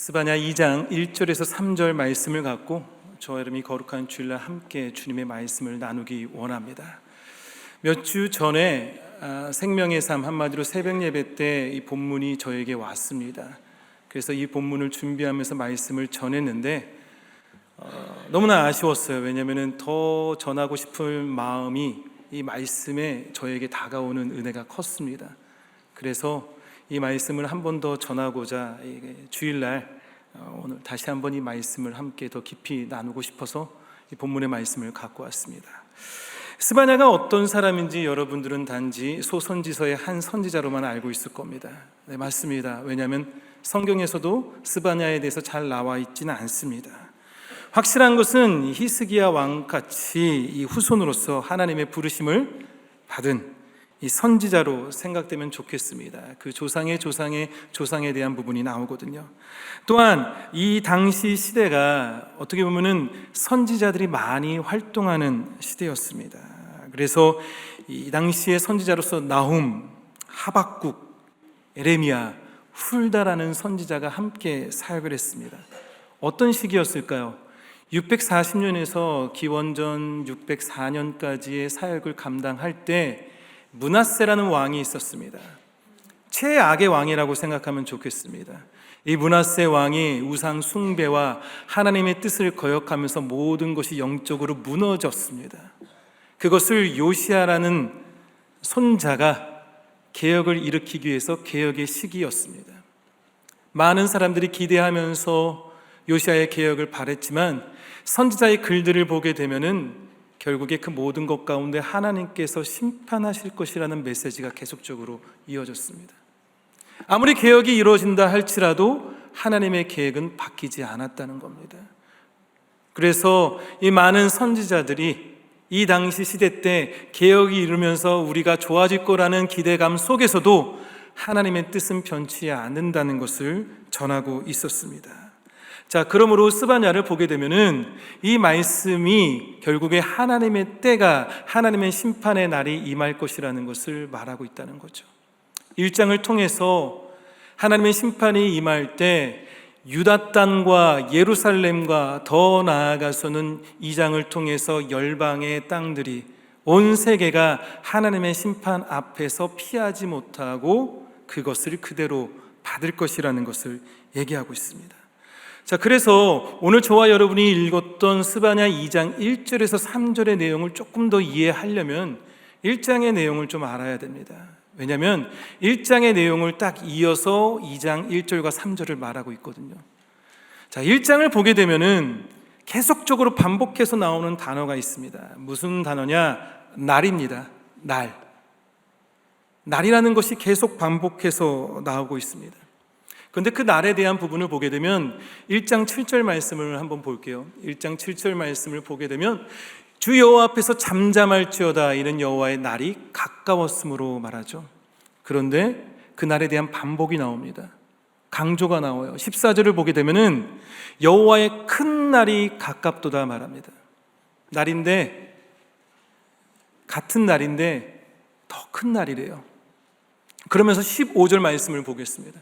스바냐 2장 1절에서 3절 말씀을 갖고 저와 여러분이 거룩한 주일날 함께 주님의 말씀을 나누기 원합니다. 몇 주 전에 생명의 삶, 한마디로 새벽 예배 때 이 본문이 저에게 왔습니다. 그래서 이 본문을 준비하면서 말씀을 전했는데 너무나 아쉬웠어요. 왜냐하면 더 전하고 싶은 마음이 이 말씀에 저에게 다가오는 은혜가 컸습니다. 그래서 이 말씀을 한 번 더 전하고자 주일날 오늘 다시 한번 이 말씀을 함께 더 깊이 나누고 싶어서 이 본문의 말씀을 갖고 왔습니다. 스바냐가 어떤 사람인지 여러분들은 단지 소선지서의 한 선지자로만 알고 있을 겁니다. 네, 맞습니다. 왜냐하면 성경에서도 스바냐에 대해서 잘 나와 있지는 않습니다. 확실한 것은 히스기야 왕같이 이 후손으로서 하나님의 부르심을 받은 이 선지자로 생각되면 좋겠습니다. 그 조상의 조상에 대한 부분이 나오거든요. 또한 이 당시 시대가 어떻게 보면은 선지자들이 많이 활동하는 시대였습니다. 그래서 이 당시의 선지자로서 나훔, 하박국, 에레미야, 훌다라는 선지자가 함께 사역을 했습니다. 어떤 시기였을까요? 640년에서 기원전 604년까지의 사역을 감당할 때 므낫세라는 왕이 있었습니다. 최악의 왕이라고 생각하면 좋겠습니다. 이 므낫세 왕이 우상 숭배와 하나님의 뜻을 거역하면서 모든 것이 영적으로 무너졌습니다. 그것을 요시야라는 손자가 개혁을 일으키기 위해서 개혁의 시기였습니다. 많은 사람들이 기대하면서 요시야의 개혁을 바랬지만 선지자의 글들을 보게 되면은 결국에 그 모든 것 가운데 하나님께서 심판하실 것이라는 메시지가 계속적으로 이어졌습니다. 아무리 개혁이 이루어진다 할지라도 하나님의 계획은 바뀌지 않았다는 겁니다. 그래서 이 많은 선지자들이 이 당시 시대 때 개혁이 이루면서 우리가 좋아질 거라는 기대감 속에서도 하나님의 뜻은 변치 않는다는 것을 전하고 있었습니다. 자, 그러므로 스바냐를 보게 되면은 이 말씀이 결국에 하나님의 때가, 하나님의 심판의 날이 임할 것이라는 것을 말하고 있다는 거죠. 1장을 통해서 하나님의 심판이 임할 때 유다 땅과 예루살렘과 더 나아가서는 2장을 통해서 열방의 땅들이, 온 세계가 하나님의 심판 앞에서 피하지 못하고 그것을 그대로 받을 것이라는 것을 얘기하고 있습니다. 자, 그래서 오늘 저와 여러분이 읽었던 스바냐 2장 1절에서 3절의 내용을 조금 더 이해하려면 1장의 내용을 좀 알아야 됩니다. 왜냐하면 1장의 내용을 딱 이어서 2장 1절과 3절을 말하고 있거든요. 자, 1장을 보게 되면은 계속적으로 반복해서 나오는 단어가 있습니다. 무슨 단어냐? 날입니다. 날이라는 것이 계속 반복해서 나오고 있습니다. 그런데 그 날에 대한 부분을 보게 되면 1장 7절 말씀을 한번 볼게요. 1장 7절 말씀을 보게 되면 주 여호와 앞에서 잠잠할지어다, 이는 여호와의 날이 가까웠으므로 말하죠. 그런데 그 날에 대한 반복이 나옵니다. 강조가 나와요. 14절을 보게 되면은 여호와의 큰 날이 가깝도다 말합니다. 날인데, 같은 날인데 더 큰 날이래요. 그러면서 15절 말씀을 보겠습니다.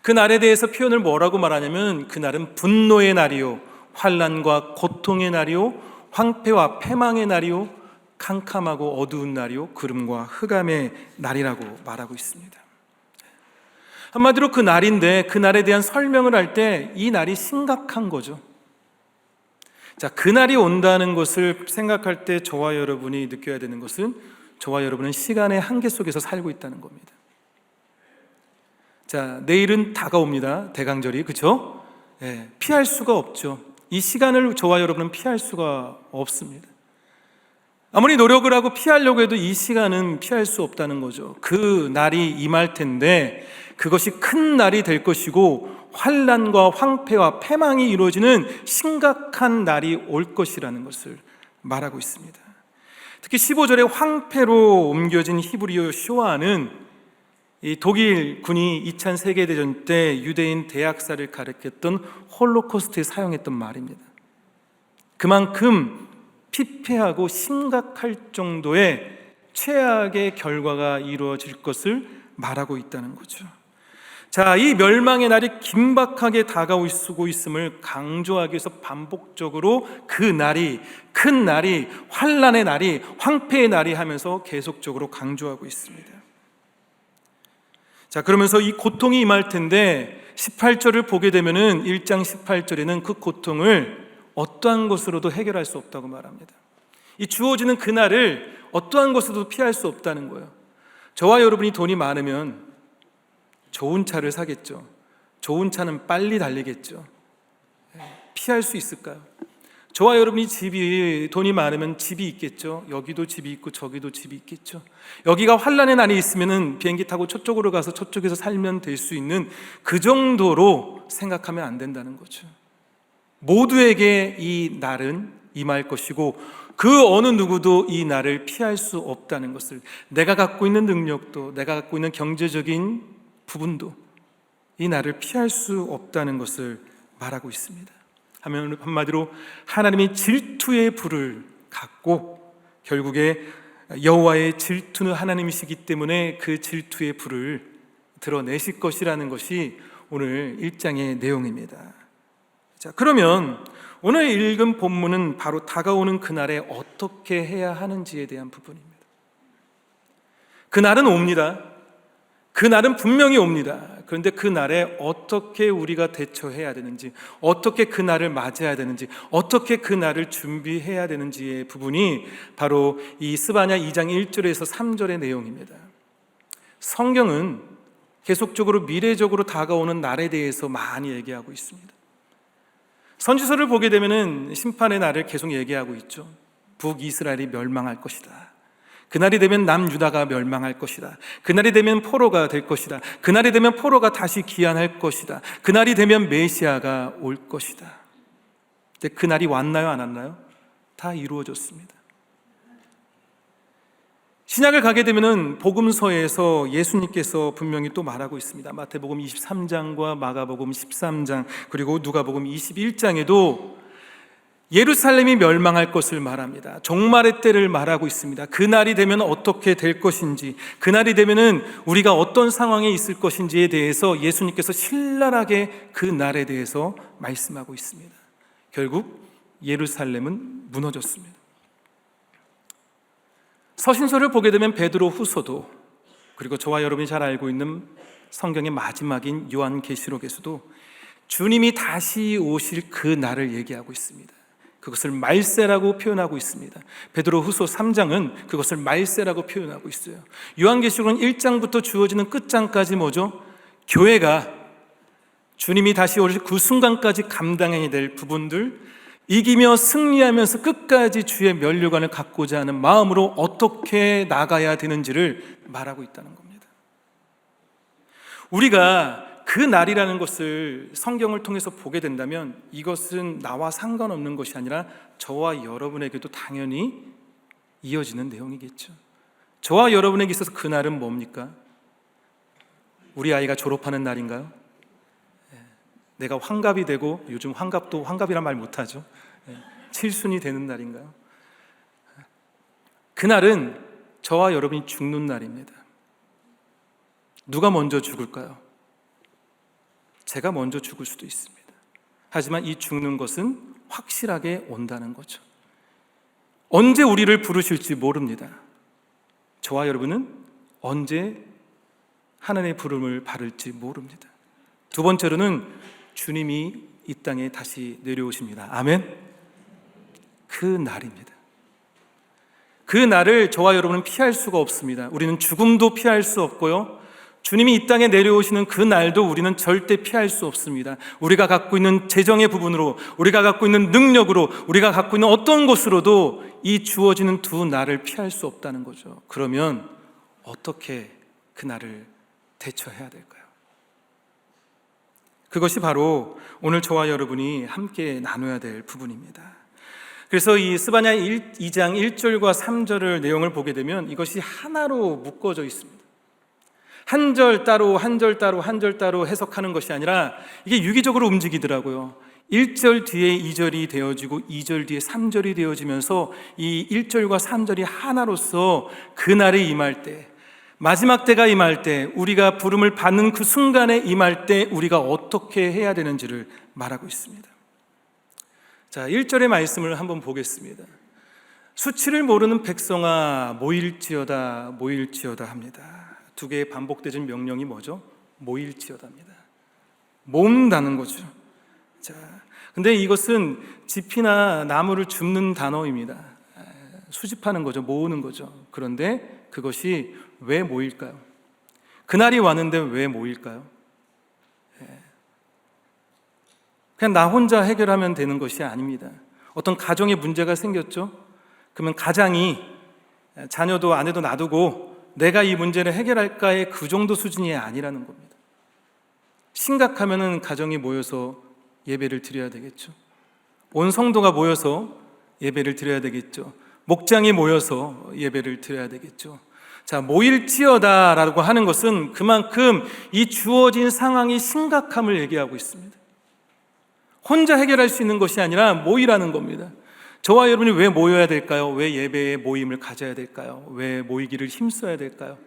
그 날에 대해서 표현을 뭐라고 말하냐면 그 날은 분노의 날이요, 환난과 고통의 날이요, 황폐와 패망의 날이요, 캄캄하고 어두운 날이요, 구름과 흑암의 날이라고 말하고 있습니다. 한마디로 그 날인데, 그 날에 대한 설명을 할 때 이 날이 심각한 거죠. 자, 그 날이 온다는 것을 생각할 때 저와 여러분이 느껴야 되는 것은, 저와 여러분은 시간의 한계 속에서 살고 있다는 겁니다. 자, 내일은 다가옵니다. 대강절이, 그렇죠? 네, 피할 수가 없죠. 이 시간을 저와 여러분은 피할 수가 없습니다. 아무리 노력을 하고 피하려고 해도 이 시간은 피할 수 없다는 거죠. 그 날이 임할 텐데 그것이 큰 날이 될 것이고 환난과 황폐와 패망이 이루어지는 심각한 날이 올 것이라는 것을 말하고 있습니다. 특히 15절에 황폐로 옮겨진 히브리어 쇼아는 이 독일 군이 2차 세계대전 때 유대인 대학살을 가리켰던 홀로코스트에 사용했던 말입니다. 그만큼 피폐하고 심각할 정도의 최악의 결과가 이루어질 것을 말하고 있다는 거죠. 자, 이 멸망의 날이 긴박하게 다가오고 있음을 강조하기 위해서 반복적으로 그 날이, 큰 날이, 환난의 날이, 황폐의 날이 하면서 계속적으로 강조하고 있습니다. 자, 그러면서 이 고통이 임할 텐데 18절을 보게 되면은 1장 18절에는 그 고통을 어떠한 것으로도 해결할 수 없다고 말합니다. 이 주어지는 그날을 어떠한 것으로도 피할 수 없다는 거예요. 저와 여러분이 돈이 많으면 좋은 차를 사겠죠. 좋은 차는 빨리 달리겠죠. 피할 수 있을까요? 저와 여러분이 돈이 많으면 집이 있겠죠. 여기도 집이 있고 저기도 집이 있겠죠. 여기가 환난의 날이 있으면은 비행기 타고 저쪽으로 가서 저쪽에서 살면 될 수 있는 그 정도로 생각하면 안 된다는 거죠. 모두에게 이 날은 임할 것이고 그 어느 누구도 이 날을 피할 수 없다는 것을, 내가 갖고 있는 능력도, 내가 갖고 있는 경제적인 부분도 이 날을 피할 수 없다는 것을 말하고 있습니다. 한마디로 하나님이 질투의 불을 갖고 결국에 여호와의 질투는 하나님이시기 때문에 그 질투의 불을 드러내실 것이라는 것이 오늘 1장의 내용입니다. 자, 그러면 오늘 읽은 본문은 바로 다가오는 그날에 어떻게 해야 하는지에 대한 부분입니다. 그날은 옵니다. 그날은 분명히 옵니다. 그런데 그 날에 어떻게 우리가 대처해야 되는지, 어떻게 그 날을 맞이해야 되는지, 어떻게 그 날을 준비해야 되는지의 부분이 바로 이 스바냐 2장 1절에서 3절의 내용입니다. 성경은 계속적으로 미래적으로 다가오는 날에 대해서 많이 얘기하고 있습니다. 선지서를 보게 되면은 심판의 날을 계속 얘기하고 있죠. 북이스라엘이 멸망할 것이다. 그날이 되면 남유다가 멸망할 것이다. 그날이 되면 포로가 될 것이다. 그날이 되면 포로가 다시 귀환할 것이다. 그날이 되면 메시아가 올 것이다. 근데 그날이 왔나요, 안 왔나요? 다 이루어졌습니다. 신약을 가게 되면은 복음서에서 예수님께서 분명히 또 말하고 있습니다. 마태복음 23장과 마가복음 13장 그리고 누가복음 21장에도 예루살렘이 멸망할 것을 말합니다. 종말의 때를 말하고 있습니다. 그날이 되면 어떻게 될 것인지, 그날이 되면은 우리가 어떤 상황에 있을 것인지에 대해서 예수님께서 신랄하게 그 날에 대해서 말씀하고 있습니다. 결국 예루살렘은 무너졌습니다. 서신서를 보게 되면 베드로 후서도, 그리고 저와 여러분이 잘 알고 있는 성경의 마지막인 요한계시록에서도 주님이 다시 오실 그 날을 얘기하고 있습니다. 그것을 말세라고 표현하고 있습니다. 베드로 후서 3장은 그것을 말세라고 표현하고 있어요. 요한계시록은 1장부터 주어지는 끝장까지 뭐죠? 교회가 주님이 다시 오실 그 순간까지 감당해야 될 부분들, 이기며 승리하면서 끝까지 주의 면류관을 갖고자 하는 마음으로 어떻게 나가야 되는지를 말하고 있다는 겁니다. 우리가 그 날이라는 것을 성경을 통해서 보게 된다면 이것은 나와 상관없는 것이 아니라 저와 여러분에게도 당연히 이어지는 내용이겠죠. 저와 여러분에게 있어서 그 날은 뭡니까? 우리 아이가 졸업하는 날인가요? 내가 환갑이 되고, 요즘 환갑이란 말 못하죠. 칠순이 되는 날인가요? 그날은 저와 여러분이 죽는 날입니다. 누가 먼저 죽을까요? 제가 먼저 죽을 수도 있습니다. 하지만 이 죽는 것은 확실하게 온다는 거죠. 언제 우리를 부르실지 모릅니다. 저와 여러분은 언제 하나님의 부름을 받을지 모릅니다. 두 번째로는 주님이 이 땅에 다시 내려오십니다. 아멘. 그 날입니다. 그 날을 저와 여러분은 피할 수가 없습니다. 우리는 죽음도 피할 수 없고요, 주님이 이 땅에 내려오시는 그 날도 우리는 절대 피할 수 없습니다. 우리가 갖고 있는 재정의 부분으로, 우리가 갖고 있는 능력으로, 우리가 갖고 있는 어떤 것으로도 이 주어지는 두 날을 피할 수 없다는 거죠. 그러면 어떻게 그 날을 대처해야 될까요? 그것이 바로 오늘 저와 여러분이 함께 나눠야 될 부분입니다. 그래서 이 스바냐 2장 1절과 3절을 내용을 보게 되면 이것이 하나로 묶어져 있습니다. 한 절 따로 한 절 따로 한 절 따로 해석하는 것이 아니라 이게 유기적으로 움직이더라고요. 1절 뒤에 2절이 되어지고 2절 뒤에 3절이 되어지면서 이 1절과 3절이 하나로서 그날에 임할 때, 마지막 때가 임할 때, 우리가 부름을 받는 그 순간에 임할 때 우리가 어떻게 해야 되는지를 말하고 있습니다. 자, 1절의 말씀을 한번 보겠습니다. 수치를 모르는 백성아 모일지어다 모일지어다 합니다. 두 개의 반복되는 명령이 뭐죠? 모일지어다입니다. 모은다는 거죠. 자, 근데 이것은 집이나 나무를 줍는 단어입니다. 수집하는 거죠. 모으는 거죠. 그런데 그것이 왜 모일까요? 그날이 왔는데 왜 모일까요? 그냥 나 혼자 해결하면 되는 것이 아닙니다. 어떤 가정에 문제가 생겼죠? 그러면 가장이 자녀도 아내도 놔두고 내가 이 문제를 해결할까의 그 정도 수준이 아니라는 겁니다. 심각하면은 가정이 모여서 예배를 드려야 되겠죠. 온 성도가 모여서 예배를 드려야 되겠죠. 목장이 모여서 예배를 드려야 되겠죠. 자, 모일지어다라고 하는 것은 그만큼 이 주어진 상황이 심각함을 얘기하고 있습니다. 혼자 해결할 수 있는 것이 아니라 모이라는 겁니다. 저와 여러분이 왜 모여야 될까요? 왜 예배의 모임을 가져야 될까요? 왜 모이기를 힘써야 될까요?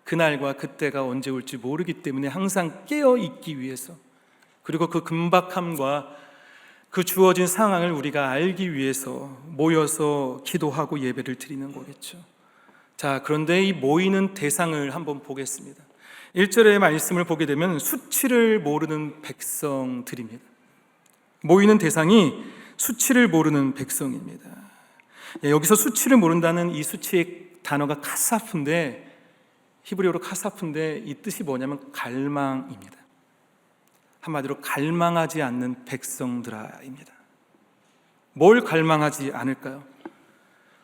그날과 그때가 언제 올지 모르기 때문에 항상 깨어 있기 위해서, 그리고 그 긴박함과 그 주어진 상황을 우리가 알기 위해서 모여서 기도하고 예배를 드리는 거겠죠. 자, 그런데 이 모이는 대상을 한번 보겠습니다. 1절의 말씀을 보게 되면 수치를 모르는 백성들입니다. 모이는 대상이 수치를 모르는 백성입니다. 여기서 수치를 모른다는 이 수치의 단어가 카사프인데, 히브리어로 카사프인데 이 뜻이 뭐냐면 갈망입니다. 한마디로 갈망하지 않는 백성들아입니다. 뭘 갈망하지 않을까요?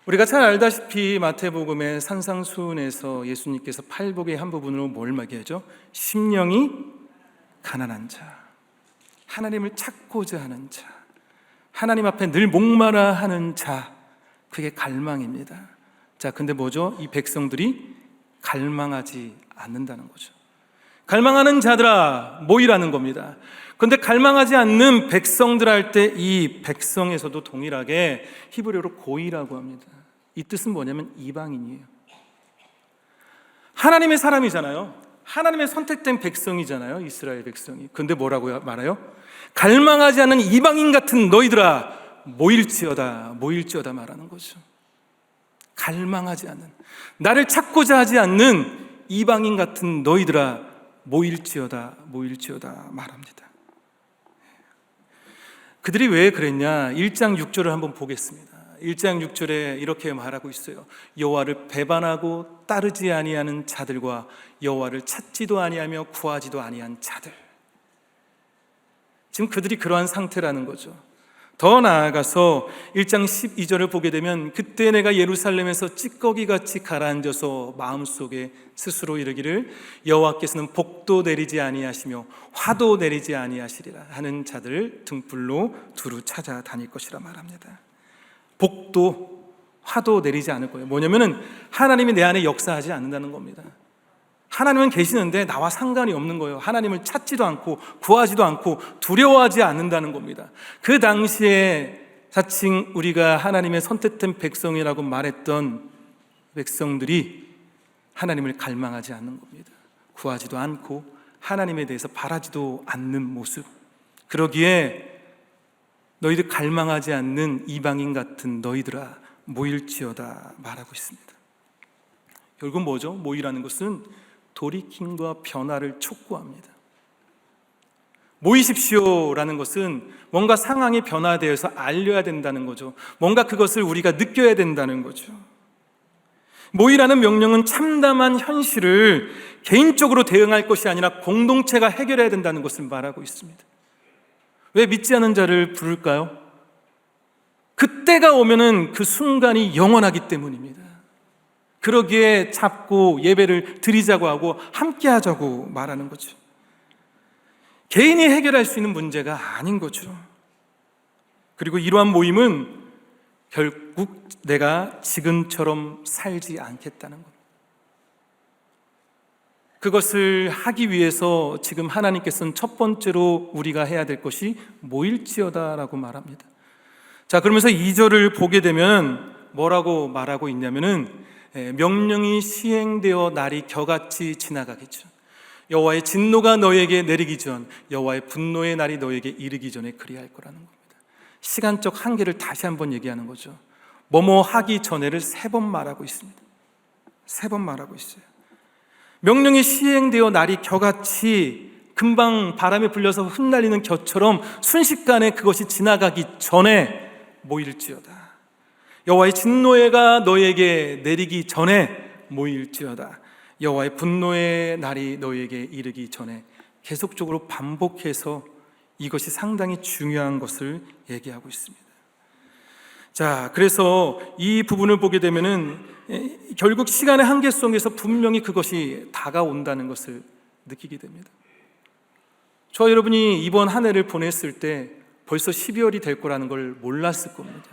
우리가 잘 알다시피 마태복음의 산상수훈에서 예수님께서 팔복의 한 부분으로 뭘 말하죠? 심령이 가난한 자, 하나님을 찾고자 하는 자, 하나님 앞에 늘 목마라 하는 자, 그게 갈망입니다. 자, 근데 뭐죠? 이 백성들이 갈망하지 않는다는 거죠. 갈망하는 자들아 모이라는 겁니다. 그런데 갈망하지 않는 백성들 할 때 이 백성에서도 동일하게 히브리어로 고이라고 합니다. 이 뜻은 뭐냐면 이방인이에요. 하나님의 사람이잖아요. 하나님의 선택된 백성이잖아요. 이스라엘 백성이. 근데 뭐라고 말해요? 갈망하지 않는 이방인 같은 너희들아 모일지어다 모일지어다 말하는 거죠. 갈망하지 않는, 나를 찾고자 하지 않는 이방인 같은 너희들아 모일지어다 모일지어다 말합니다. 그들이 왜 그랬냐? 1장 6절을 한번 보겠습니다. 1장 6절에 이렇게 말하고 있어요. 여호와를 배반하고 따르지 아니하는 자들과 여호와를 찾지도 아니하며 구하지도 아니한 자들. 지금 그들이 그러한 상태라는 거죠. 더 나아가서 1장 12절을 보게 되면 그때 내가 예루살렘에서 찌꺼기같이 가라앉아서 마음속에 스스로 이르기를 여호와께서는 복도 내리지 아니하시며 화도 내리지 아니하시리라 하는 자들을 등불로 두루 찾아다닐 것이라 말합니다. 복도, 화도 내리지 않을 거예요. 뭐냐면은 하나님이 내 안에 역사하지 않는다는 겁니다. 하나님은 계시는데 나와 상관이 없는 거예요. 하나님을 찾지도 않고 구하지도 않고 두려워하지 않는다는 겁니다. 그 당시에 자칭 우리가 하나님의 선택된 백성이라고 말했던 백성들이 하나님을 갈망하지 않는 겁니다. 구하지도 않고 하나님에 대해서 바라지도 않는 모습. 그러기에 너희들 갈망하지 않는 이방인 같은 너희들아 모일지어다 말하고 있습니다. 결국 뭐죠? 모이라는 것은 돌이킴과 변화를 촉구합니다. 모이십시오라는 것은 뭔가 상황이 변화되어서 알려야 된다는 거죠. 뭔가 그것을 우리가 느껴야 된다는 거죠. 모이라는 명령은 참담한 현실을 개인적으로 대응할 것이 아니라 공동체가 해결해야 된다는 것을 말하고 있습니다. 왜 믿지 않는 자를 부를까요? 그때가 오면은 그 순간이 영원하기 때문입니다. 그러기에 잡고 예배를 드리자고 하고 함께 하자고 말하는 거죠. 개인이 해결할 수 있는 문제가 아닌 거죠. 그리고 이러한 모임은 결국 내가 지금처럼 살지 않겠다는 것. 그것을 하기 위해서 지금 하나님께서는 첫 번째로 우리가 해야 될 것이 모일지어다라고 말합니다. 자, 그러면서 2절을 보게 되면 뭐라고 말하고 있냐면은 명령이 시행되어 날이 겨같이 지나가기 전, 여호와의 진노가 너에게 내리기 전, 여호와의 분노의 날이 너에게 이르기 전에 그리할 거라는 겁니다. 시간적 한계를 다시 한번 얘기하는 거죠. 뭐뭐 하기 전에를 3번 말하고 있습니다. 3번 말하고 있어요. 명령이 시행되어 날이 겨같이 금방 바람에 불려서 흩날리는 겨처럼 순식간에 그것이 지나가기 전에 모일지어다. 여호와의 진노가 너에게 내리기 전에 모일지어다. 여호와의 분노의 날이 너에게 이르기 전에. 계속적으로 반복해서 이것이 상당히 중요한 것을 얘기하고 있습니다. 자, 그래서 이 부분을 보게 되면은 결국 시간의 한계 속에서 분명히 그것이 다가온다는 것을 느끼게 됩니다. 저 여러분이 이번 한 해를 보냈을 때 벌써 12월이 될 거라는 걸 몰랐을 겁니다.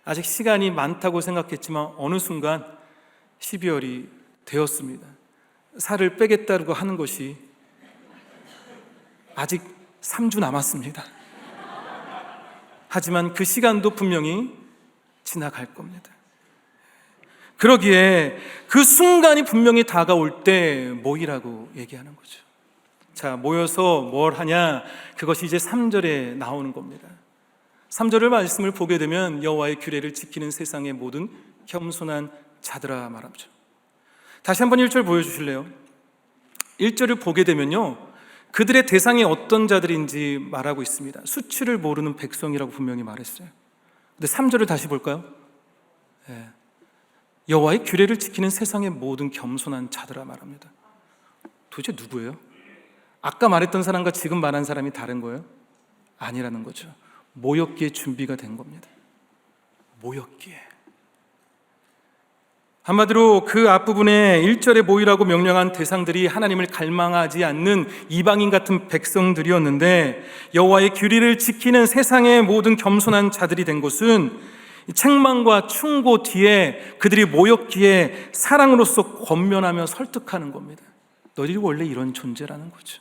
아직 시간이 많다고 생각했지만 어느 순간 12월이 되었습니다. 살을 빼겠다고 하는 것이 아직 3주 남았습니다. 하지만 그 시간도 분명히 지나갈 겁니다. 그러기에 그 순간이 분명히 다가올 때 모이라고 얘기하는 거죠. 자, 모여서 뭘 하냐? 그것이 이제 3절에 나오는 겁니다. 3절의 말씀을 보게 되면 여호와의 규례를 지키는 세상의 모든 겸손한 자들아 말하죠. 다시 한번 1절 보여주실래요? 1절을 보게 되면요, 그들의 대상이 어떤 자들인지 말하고 있습니다. 수치를 모르는 백성이라고 분명히 말했어요. 근데 3절을 다시 볼까요? 여호와의 규례를 지키는 세상의 모든 겸손한 자들아 말합니다. 도대체 누구예요? 아까 말했던 사람과 지금 말한 사람이 다른 거예요? 아니라는 거죠. 모였기에 준비가 된 겁니다. 모였기에. 한마디로 그 앞부분에 1절에 모이라고 명령한 대상들이 하나님을 갈망하지 않는 이방인 같은 백성들이었는데, 여호와의 규례를 지키는 세상의 모든 겸손한 자들이 된 것은 책망과 충고 뒤에 그들이 모였기에 사랑으로서 권면하며 설득하는 겁니다. 너희들이 원래 이런 존재라는 거죠.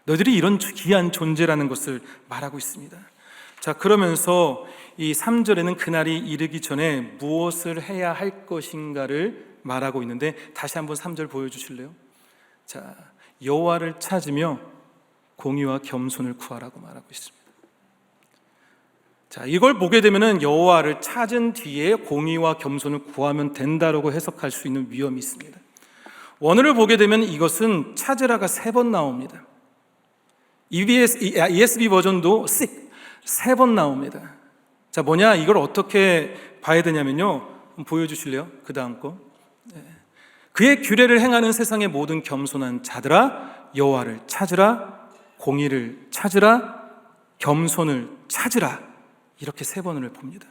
너희들이 이런 귀한 존재라는 것을 말하고 있습니다. 자, 그러면서 이 3절에는 그날이 이르기 전에 무엇을 해야 할 것인가를 말하고 있는데, 다시 한번 3절 보여주실래요? 자, 여호와를 찾으며 공의와 겸손을 구하라고 말하고 있습니다. 자, 이걸 보게 되면은 여호와를 찾은 뒤에 공의와 겸손을 구하면 된다라고 해석할 수 있는 위험이 있습니다. 원어를 보게 되면 이것은 찾으라가 3번 나옵니다. ESV 버전도 seek 3번 나옵니다. 자, 뭐냐? 이걸 어떻게 봐야 되냐면요, 보여주실래요? 그 다음 거. 그의 규례를 행하는 세상의 모든 겸손한 자들아, 여호와를 찾으라, 공의를 찾으라, 겸손을 찾으라, 이렇게 3번을 봅니다.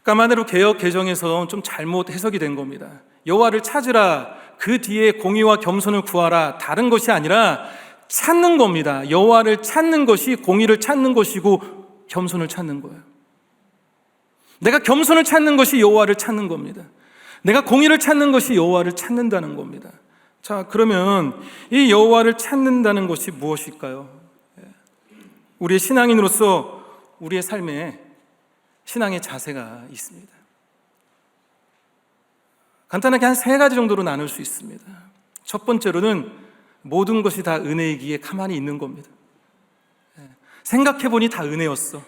까마네로 개역 개정에서 좀 잘못 해석이 된 겁니다. 여호와를 찾으라, 그 뒤에 공의와 겸손을 구하라, 다른 것이 아니라 찾는 겁니다. 여호와를 찾는 것이 공의를 찾는 것이고 겸손을 찾는 거예요. 내가 겸손을 찾는 것이 여호와를 찾는 겁니다. 내가 공의를 찾는 것이 여호와를 찾는다는 겁니다. 자, 그러면 이 여호와를 찾는다는 것이 무엇일까요? 우리의 신앙인으로서 우리의 삶에 신앙의 자세가 있습니다. 간단하게 한 3가지 정도로 나눌 수 있습니다. 첫 번째로는 모든 것이 다 은혜이기에 가만히 있는 겁니다. 생각해보니 다 은혜였어.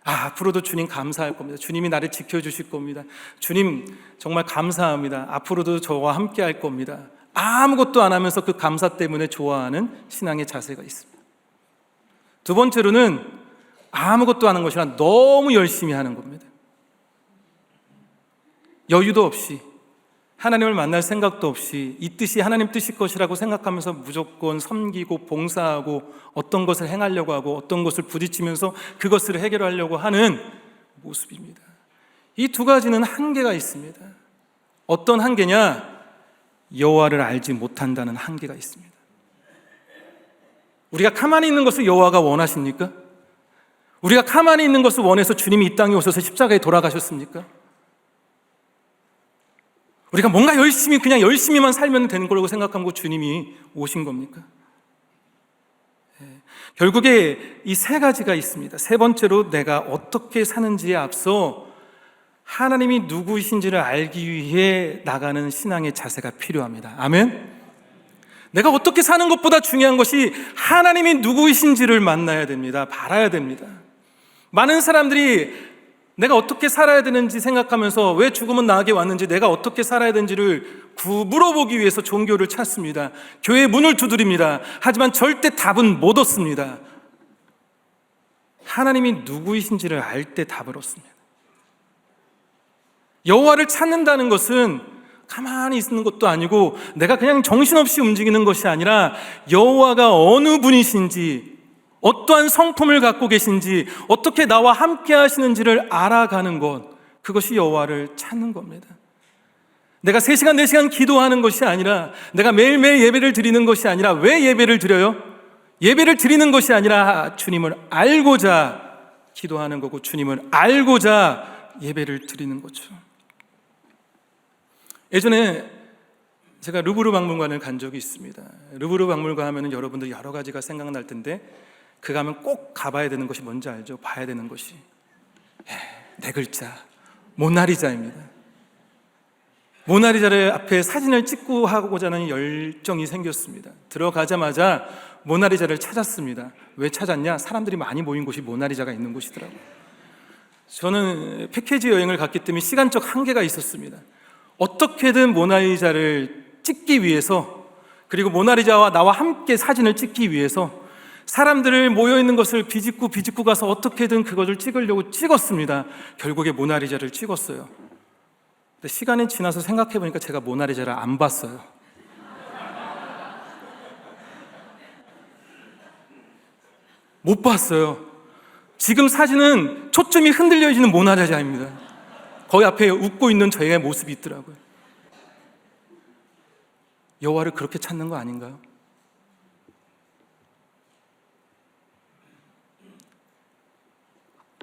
앞으로도 주님 감사할 겁니다. 주님이 나를 지켜주실 겁니다. 주님 정말 감사합니다. 앞으로도 저와 함께 할 겁니다. 아무것도 안 하면서 그 감사 때문에 좋아하는 신앙의 자세가 있습니다. 두 번째로는 아무것도 하는 것이 아니라 너무 열심히 하는 겁니다. 여유도 없이, 하나님을 만날 생각도 없이, 이 뜻이 하나님 뜻일 것이라고 생각하면서 무조건 섬기고 봉사하고 어떤 것을 행하려고 하고 어떤 것을 부딪히면서 그것을 해결하려고 하는 모습입니다. 이 2가지는 한계가 있습니다. 어떤 한계냐? 여호와를 알지 못한다는 한계가 있습니다. 우리가 가만히 있는 것을 여호와가 원하십니까? 우리가 가만히 있는 것을 원해서 주님이 이 땅에 오셔서 십자가에 돌아가셨습니까? 우리가 뭔가 그냥 열심히만 살면 되는 거라고 생각하고 주님이 오신 겁니까? 결국에 이 3가지가 있습니다. 3번째로 내가 어떻게 사는지에 앞서 하나님이 누구이신지를 알기 위해 나가는 신앙의 자세가 필요합니다. 아멘? 내가 어떻게 사는 것보다 중요한 것이 하나님이 누구이신지를 만나야 됩니다. 바라야 됩니다. 많은 사람들이 내가 어떻게 살아야 되는지 생각하면서 왜 죽음은 나에게 왔는지, 내가 어떻게 살아야 되는지를 물어보기 위해서 종교를 찾습니다. 교회의 문을 두드립니다. 하지만 절대 답은 못 얻습니다. 하나님이 누구이신지를 알 때 답을 얻습니다. 여호와를 찾는다는 것은 가만히 있는 것도 아니고 내가 그냥 정신없이 움직이는 것이 아니라 여호와가 어느 분이신지, 어떠한 성품을 갖고 계신지, 어떻게 나와 함께 하시는지를 알아가는 것, 그것이 여호와를 찾는 겁니다. 내가 3시간, 4시간 기도하는 것이 아니라, 내가 매일매일 예배를 드리는 것이 아니라, 왜 예배를 드려요? 예배를 드리는 것이 아니라 주님을 알고자 기도하는 거고, 주님을 알고자 예배를 드리는 거죠. 예전에 제가 루브르 박물관을 간 적이 있습니다. 루브르 박물관 하면은 여러분들 여러 가지가 생각날 텐데, 그 가면 꼭 가봐야 되는 것이 뭔지 알죠? 봐야 되는 것이 4글자 모나리자입니다. 모나리자를 앞에 사진을 찍고 하고자 하는 열정이 생겼습니다. 들어가자마자 모나리자를 찾았습니다. 왜 찾았냐? 사람들이 많이 모인 곳이 모나리자가 있는 곳이더라고요. 저는 패키지 여행을 갔기 때문에 시간적 한계가 있었습니다. 어떻게든 모나리자를 찍기 위해서, 그리고 모나리자와 나와 함께 사진을 찍기 위해서 사람들을 모여있는 것을 비집고 가서 어떻게든 그것을 찍으려고 찍었습니다. 결국에 모나리자를 찍었어요. 근데 시간이 지나서 생각해보니까 제가 모나리자를 안 봤어요. 못 봤어요. 지금 사진은 초점이 흔들려지는 모나리자입니다. 거기 앞에 웃고 있는 저의 모습이 있더라고요. 여호와를 그렇게 찾는 거 아닌가요?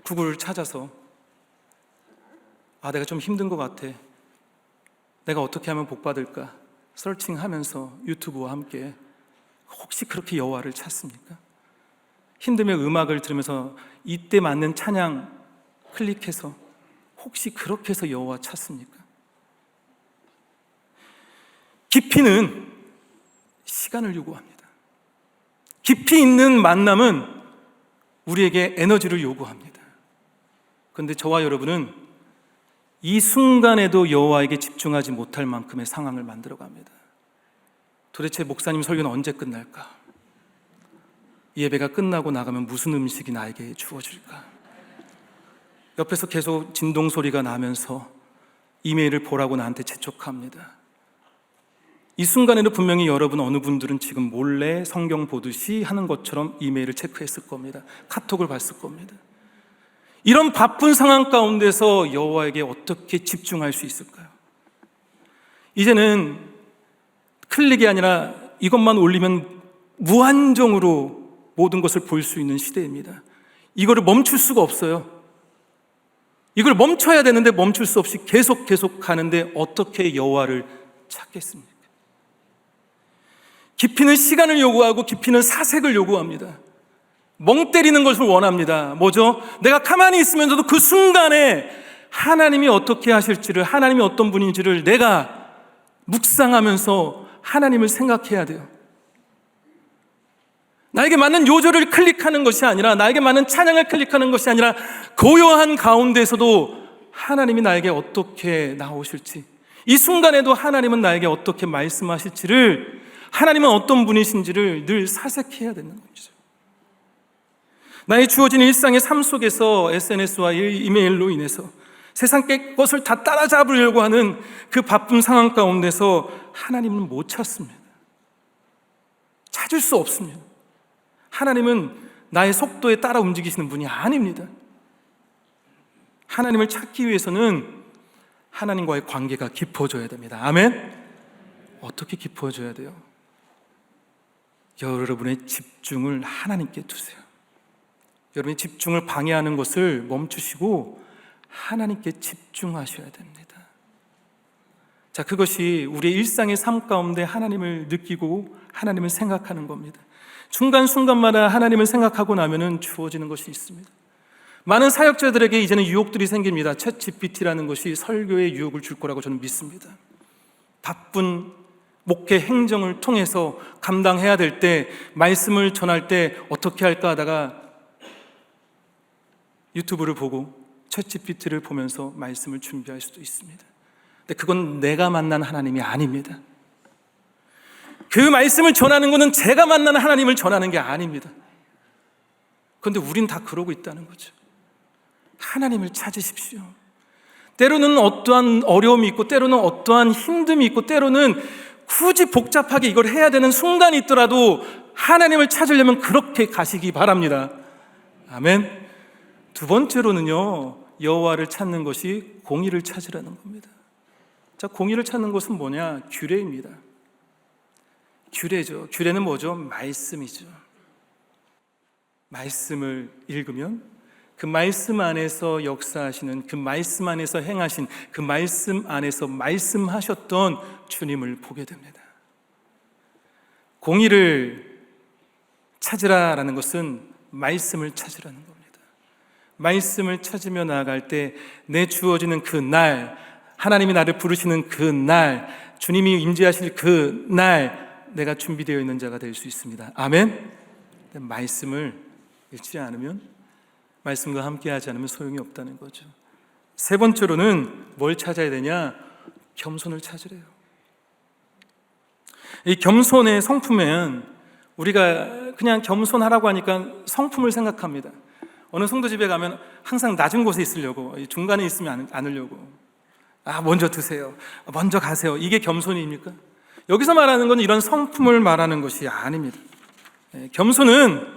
구글을 찾아서 내가 좀 힘든 것 같아, 내가 어떻게 하면 복 받을까 서칭하면서 유튜브와 함께 혹시 그렇게 여호와를 찾습니까? 힘들면 음악을 들으면서 이때 맞는 찬양 클릭해서 혹시 그렇게 해서 여호와 찾습니까? 깊이는 시간을 요구합니다. 깊이 있는 만남은 우리에게 에너지를 요구합니다. 그런데 저와 여러분은 이 순간에도 여호와에게 집중하지 못할 만큼의 상황을 만들어갑니다. 도대체 목사님 설교는 언제 끝날까? 이 예배가 끝나고 나가면 무슨 음식이 나에게 주어질까? 옆에서 계속 진동 소리가 나면서 이메일을 보라고 나한테 재촉합니다. 이 순간에도 분명히 여러분 어느 분들은 지금 몰래 성경 보듯이 하는 것처럼 이메일을 체크했을 겁니다. 카톡을 봤을 겁니다. 이런 바쁜 상황 가운데서 여호와에게 어떻게 집중할 수 있을까요? 이제는 클릭이 아니라 이것만 올리면 무한정으로 모든 것을 볼 수 있는 시대입니다. 이거를 멈출 수가 없어요. 이걸 멈춰야 되는데 멈출 수 없이 계속 가는데 어떻게 여호와를 찾겠습니까? 깊이는 시간을 요구하고 깊이는 사색을 요구합니다. 멍 때리는 것을 원합니다. 뭐죠? 내가 가만히 있으면서도 그 순간에 하나님이 어떻게 하실지를, 하나님이 어떤 분인지를 내가 묵상하면서 하나님을 생각해야 돼요. 나에게 맞는 요절을 클릭하는 것이 아니라, 나에게 맞는 찬양을 클릭하는 것이 아니라, 고요한 가운데서도 하나님이 나에게 어떻게 나오실지, 이 순간에도 하나님은 나에게 어떻게 말씀하실지를, 하나님은 어떤 분이신지를 늘 사색해야 되는 거죠. 나의 주어진 일상의 삶 속에서 SNS와 이메일로 인해서 세상 것을 다 따라잡으려고 하는 그 바쁜 상황 가운데서 하나님은 못 찾습니다. 찾을 수 없습니다. 하나님은 나의 속도에 따라 움직이시는 분이 아닙니다. 하나님을 찾기 위해서는 하나님과의 관계가 깊어져야 됩니다. 아멘? 어떻게 깊어져야 돼요? 여러분의 집중을 하나님께 두세요. 여러분의 집중을 방해하는 것을 멈추시고 하나님께 집중하셔야 됩니다. 자, 그것이 우리의 일상의 삶 가운데 하나님을 느끼고 하나님을 생각하는 겁니다. 순간순간마다 하나님을 생각하고 나면은 주어지는 것이 있습니다. 많은 사역자들에게 이제는 유혹들이 생깁니다. 챗 GPT라는 것이 설교에 유혹을 줄 거라고 저는 믿습니다. 바쁜 목회 행정을 통해서 감당해야 될 때, 말씀을 전할 때 어떻게 할까 하다가 유튜브를 보고 챗 GPT를 보면서 말씀을 준비할 수도 있습니다. 근데 그건 내가 만난 하나님이 아닙니다. 그 말씀을 전하는 것은 제가 만나는 하나님을 전하는 게 아닙니다. 그런데 우린 다 그러고 있다는 거죠. 하나님을 찾으십시오. 때로는 어떠한 어려움이 있고, 때로는 어떠한 힘듦이 있고, 때로는 굳이 복잡하게 이걸 해야 되는 순간이 있더라도 하나님을 찾으려면 그렇게 가시기 바랍니다. 아멘. 두 번째로는요, 여호와를 찾는 것이 공의를 찾으라는 겁니다. 자, 공의를 찾는 것은 뭐냐? 규례입니다. 규례죠. 규례는 뭐죠? 말씀이죠. 말씀을 읽으면 그 말씀 안에서 역사하시는, 그 말씀 안에서 행하신, 그 말씀 안에서 말씀하셨던 주님을 보게 됩니다. 공의를 찾으라라는 것은 말씀을 찾으라는 겁니다. 말씀을 찾으며 나아갈 때 내 주어지는 그 날, 하나님이 나를 부르시는 그 날, 주님이 임재하실 그 날, 내가 준비되어 있는 자가 될 수 있습니다. 아멘. 말씀을 읽지 않으면, 말씀과 함께 하지 않으면 소용이 없다는 거죠. 세 번째로는 뭘 찾아야 되냐? 겸손을 찾으래요. 이 겸손의 성품은, 우리가 그냥 겸손하라고 하니까 성품을 생각합니다. 어느 성도 집에 가면 항상 낮은 곳에 있으려고, 중간에 있으면 않으려고, 먼저 드세요, 먼저 가세요. 이게 겸손입니까? 여기서 말하는 건 이런 성품을 말하는 것이 아닙니다. 겸손은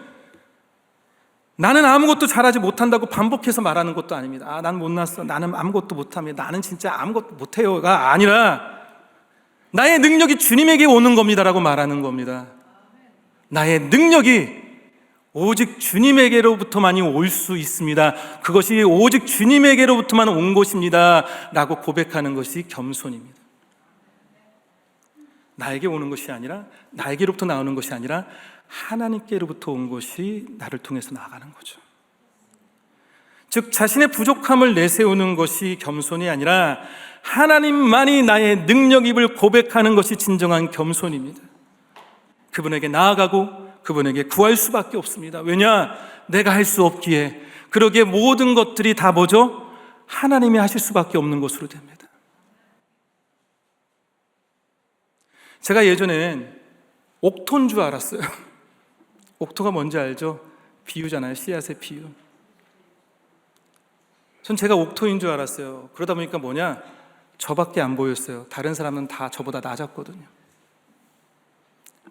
나는 아무것도 잘하지 못한다고 반복해서 말하는 것도 아닙니다. 난 못났어, 나는 아무것도 못합니다, 나는 진짜 아무것도 못해요가 아니라 나의 능력이 주님에게 오는 겁니다라고 말하는 겁니다. 나의 능력이 오직 주님에게로부터만이 올 수 있습니다. 그것이 오직 주님에게로부터만 온 것입니다 라고 고백하는 것이 겸손입니다. 나에게 오는 것이 아니라, 나에게로부터 나오는 것이 아니라 하나님께로부터 온 것이 나를 통해서 나가는 거죠. 즉, 자신의 부족함을 내세우는 것이 겸손이 아니라 하나님만이 나의 능력임을 고백하는 것이 진정한 겸손입니다. 그분에게 나아가고 그분에게 구할 수밖에 없습니다. 왜냐? 내가 할 수 없기에. 그러기에 모든 것들이 다 뭐죠? 하나님이 하실 수밖에 없는 것으로 됩니다. 제가 예전엔 옥토인 줄 알았어요. 옥토가 뭔지 알죠? 비유잖아요. 씨앗의 비유. 전 제가 옥토인 줄 알았어요. 그러다 보니까 뭐냐? 저밖에 안 보였어요. 다른 사람은 다 저보다 낮았거든요.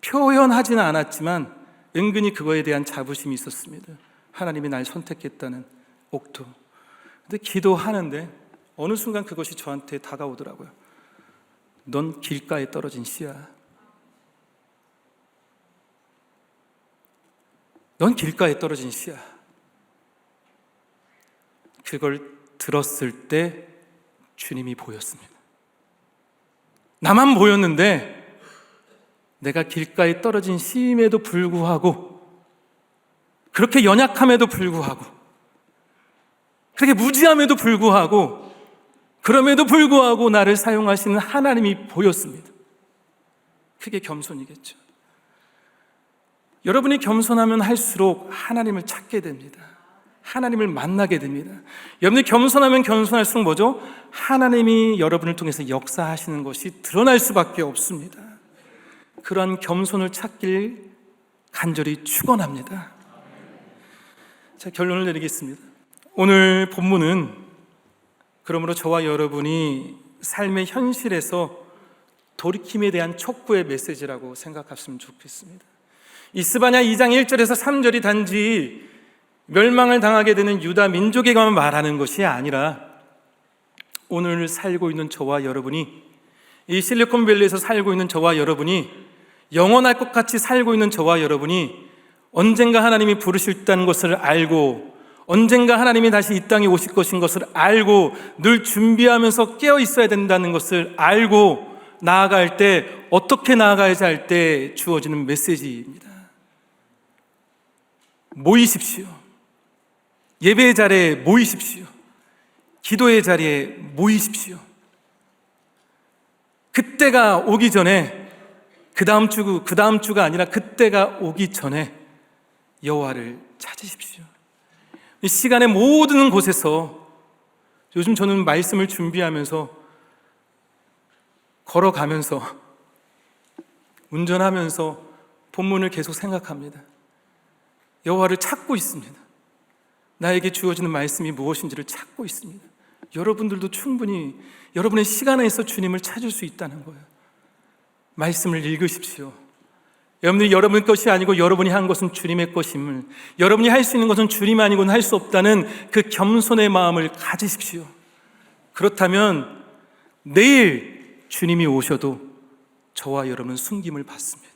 표현하지는 않았지만 은근히 그거에 대한 자부심이 있었습니다. 하나님이 날 선택했다는 옥토. 근데 기도하는데 어느 순간 그것이 저한테 다가오더라고요. 넌 길가에 떨어진 씨야. 넌 길가에 떨어진 씨야. 그걸 들었을 때 주님이 보였습니다. 나만 보였는데 내가 길가에 떨어진 씨임에도 불구하고, 그렇게 연약함에도 불구하고, 그렇게 무지함에도 불구하고, 그럼에도 불구하고 나를 사용하시는 하나님이 보였습니다. 그게 겸손이겠죠. 여러분이 겸손하면 할수록 하나님을 찾게 됩니다. 하나님을 만나게 됩니다. 여러분이 겸손하면 겸손할수록 뭐죠? 하나님이 여러분을 통해서 역사하시는 것이 드러날 수밖에 없습니다. 그러한 겸손을 찾길 간절히 축원합니다. 자, 결론을 내리겠습니다. 오늘 본문은 그러므로 저와 여러분이 삶의 현실에서 돌이킴에 대한 촉구의 메시지라고 생각했으면 좋겠습니다. 이스바냐 2장 1절에서 3절이 단지 멸망을 당하게 되는 유다 민족에게만 말하는 것이 아니라 오늘 살고 있는 저와 여러분이, 이 실리콘밸리에서 살고 있는 저와 여러분이, 영원할 것 같이 살고 있는 저와 여러분이 언젠가 하나님이 부르실다는 것을 알고, 언젠가 하나님이 다시 이 땅에 오실 것인 것을 알고, 늘 준비하면서 깨어 있어야 된다는 것을 알고 나아갈 때, 어떻게 나아가야지 할 때 주어지는 메시지입니다. 모이십시오. 예배의 자리에 모이십시오. 기도의 자리에 모이십시오. 그때가 오기 전에, 그 다음 주가 아니라 그때가 오기 전에 여호와를 찾으십시오. 이 시간의 모든 곳에서, 요즘 저는 말씀을 준비하면서, 걸어가면서, 운전하면서 본문을 계속 생각합니다. 여호와를 찾고 있습니다. 나에게 주어지는 말씀이 무엇인지를 찾고 있습니다. 여러분들도 충분히 여러분의 시간에서 주님을 찾을 수 있다는 거예요. 말씀을 읽으십시오. 여러분들이 여러분 것이 아니고 여러분이 한 것은 주님의 것임을, 여러분이 할 수 있는 것은 주님 아니고는 할 수 없다는 그 겸손의 마음을 가지십시오. 그렇다면 내일 주님이 오셔도 저와 여러분은 숨김을 받습니다.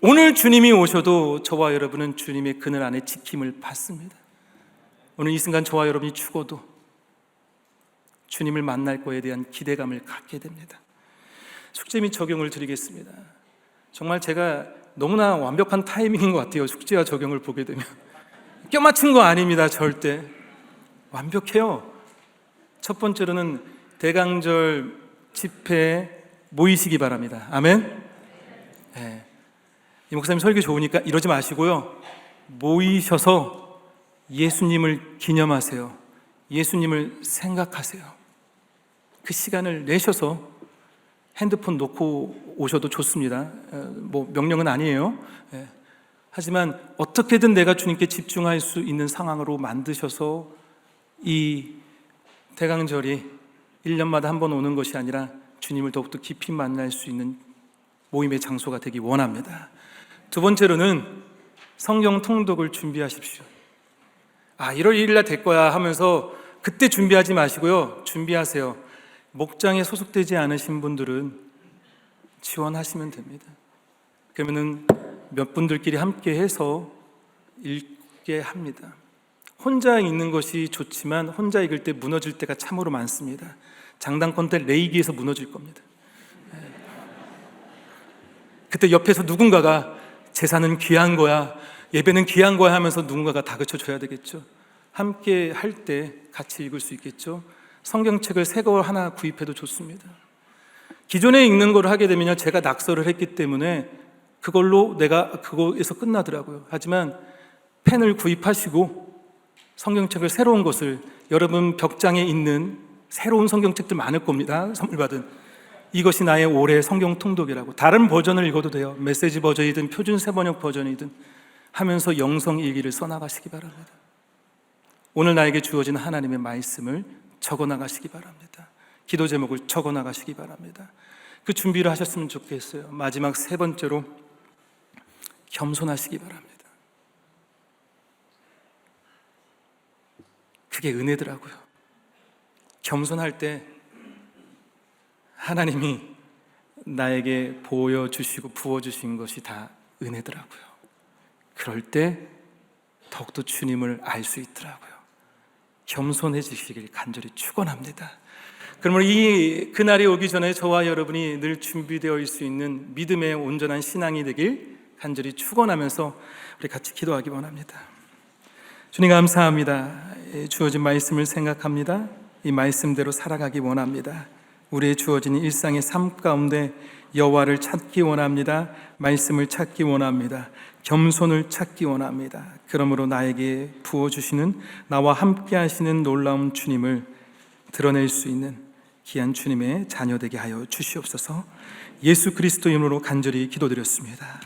오늘 주님이 오셔도 저와 여러분은 주님의 그늘 안에 지킴을 받습니다. 오늘 이 순간 저와 여러분이 죽어도 주님을 만날 거에 대한 기대감을 갖게 됩니다. 숙제 및 적용을 드리겠습니다. 정말 제가 너무나 완벽한 타이밍인 것 같아요. 숙제와 적용을 보게 되면 껴맞춘 거 아닙니다. 절대 완벽해요. 첫 번째로는 대강절 집회에 모이시기 바랍니다. 아멘. 네. 이 목사님 설교 좋으니까 이러지 마시고요, 모이셔서 예수님을 기념하세요. 예수님을 생각하세요. 그 시간을 내셔서 핸드폰 놓고 오셔도 좋습니다. 뭐 명령은 아니에요. 하지만 어떻게든 내가 주님께 집중할 수 있는 상황으로 만드셔서 이 대강절이 1년마다 한 번 오는 것이 아니라 주님을 더욱더 깊이 만날 수 있는 모임의 장소가 되기 원합니다. 두 번째로는 성경 통독을 준비하십시오. 1월 1일 날 될 거야 하면서 그때 준비하지 마시고요, 준비하세요. 목장에 소속되지 않으신 분들은 지원하시면 됩니다. 그러면은 몇 분들끼리 함께 해서 읽게 합니다. 혼자 읽는 것이 좋지만 혼자 읽을 때 무너질 때가 참으로 많습니다. 장단권 때 레이기에서 무너질 겁니다. 그때 옆에서 누군가가 제사는 귀한 거야, 예배는 귀한 거야 하면서 누군가가 다그쳐 줘야 되겠죠. 함께 할 때 같이 읽을 수 있겠죠. 성경책을 새 거 하나 구입해도 좋습니다. 기존에 읽는 걸 하게 되면요, 제가 낙서를 했기 때문에 그걸로 내가 그거에서 끝나더라고요. 하지만 펜을 구입하시고 성경책을, 새로운 것을, 여러분 벽장에 있는 새로운 성경책들 많을 겁니다. 선물 받은 이것이 나의 올해 성경 통독이라고, 다른 버전을 읽어도 돼요. 메시지 버전이든 표준 세번역 버전이든 하면서 영성 일기를 써나가시기 바랍니다. 오늘 나에게 주어진 하나님의 말씀을 적어나가시기 바랍니다. 기도 제목을 적어나가시기 바랍니다. 그 준비를 하셨으면 좋겠어요. 마지막 세 번째로 겸손하시기 바랍니다. 그게 은혜더라고요. 겸손할 때 하나님이 나에게 보여주시고 부어주신 것이 다 은혜더라고요. 그럴 때 더욱더 주님을 알 수 있더라고요. 겸손해지시길 간절히 축원합니다. 그러면 그날이 오기 전에 저와 여러분이 늘 준비되어 있을 수 있는 믿음의 온전한 신앙이 되길 간절히 축원하면서 우리 같이 기도하기 원합니다. 주님 감사합니다. 주어진 말씀을 생각합니다. 이 말씀대로 살아가기 원합니다. 우리의 주어진 일상의 삶 가운데 여호와를 찾기 원합니다. 말씀을 찾기 원합니다. 겸손을 찾기 원합니다. 그러므로 나에게 부어주시는, 나와 함께 하시는 놀라운 주님을 드러낼 수 있는 귀한 주님의 자녀 되게 하여 주시옵소서. 예수 그리스도 이름으로 간절히 기도드렸습니다.